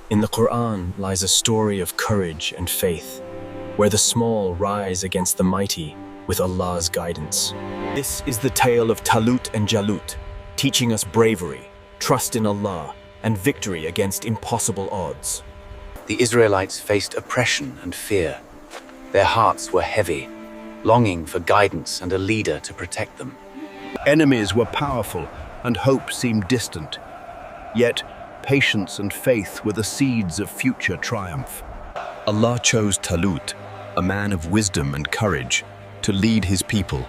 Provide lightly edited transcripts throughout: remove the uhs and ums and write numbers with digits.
In the Quran lies a story of courage and faith, where the small rise against the mighty with Allah's guidance. This is the tale of Talut and Jalut, teaching us bravery, trust in Allah, and victory against impossible odds. The Israelites faced oppression and fear. Their hearts were heavy, longing for guidance and a leader to protect them. Enemies were powerful and hope seemed distant. Yet, patience and faith were the seeds of future triumph. Allah chose Talut, a man of wisdom and courage, to lead his people,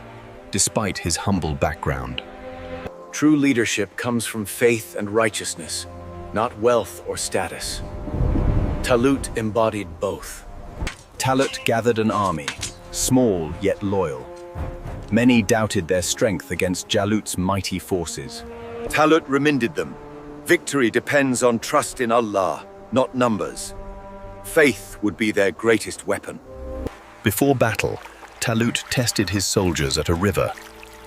despite his humble background. True leadership comes from faith and righteousness, not wealth or status. Talut embodied both. Talut gathered an army, small yet loyal. Many doubted their strength against Jalut's mighty forces. Talut reminded them, victory depends on trust in Allah, not numbers. Faith would be their greatest weapon. Before battle, Talut tested his soldiers at a river,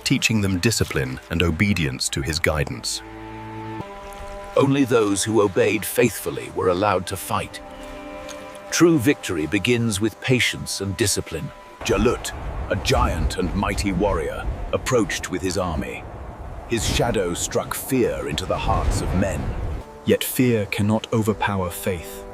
teaching them discipline and obedience to his guidance. Only those who obeyed faithfully were allowed to fight. True victory begins with patience and discipline. Jalut, a giant and mighty warrior, approached with his army. His shadow struck fear into the hearts of men. Yet fear cannot overpower faith.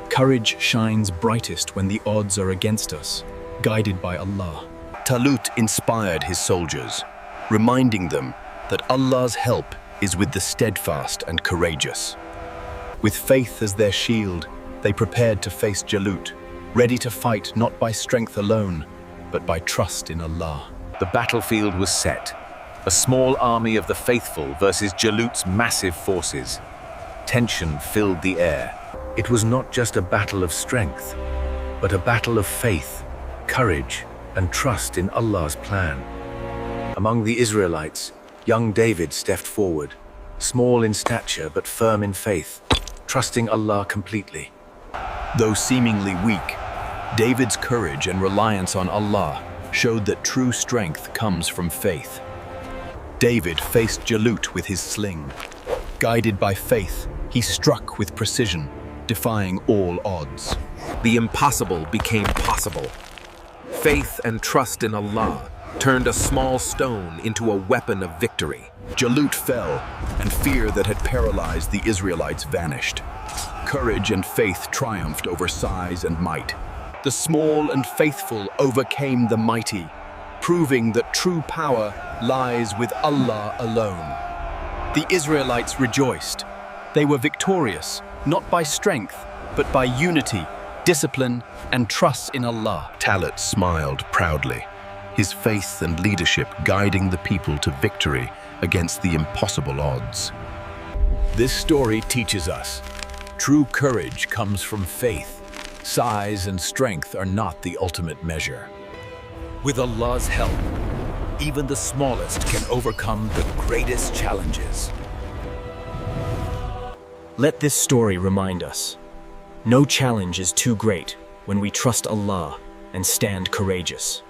Courage shines brightest when the odds are against us, guided by Allah. Talut inspired his soldiers, reminding them that Allah's help is with the steadfast and courageous. With faith as their shield, they prepared to face Jalut, ready to fight not by strength alone, but by trust in Allah. The battlefield was set. A small army of the faithful versus Jalut's massive forces. Tension filled the air. It was not just a battle of strength, but a battle of faith, courage, and trust in Allah's plan. Among the Israelites, young David stepped forward, small in stature but firm in faith, trusting Allah completely. Though seemingly weak, David's courage and reliance on Allah showed that true strength comes from faith. David faced Jalut with his sling. Guided by faith, he struck with precision, defying all odds. The impossible became possible. Faith and trust in Allah turned a small stone into a weapon of victory. Jalut fell, and fear that had paralyzed the Israelites vanished. Courage and faith triumphed over size and might. The small and faithful overcame the mighty, proving that true power lies with Allah alone. The Israelites rejoiced. They were victorious, not by strength, but by unity, discipline, and trust in Allah. Talut smiled proudly, his faith and leadership guiding the people to victory against the impossible odds. This story teaches us, true courage comes from faith. Size and strength are not the ultimate measure. With Allah's help, even the smallest can overcome the greatest challenges. Let this story remind us, no challenge is too great when we trust Allah and stand courageous.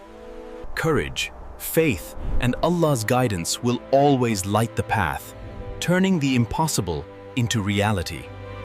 Courage, faith, and Allah's guidance will always light the path, turning the impossible into reality.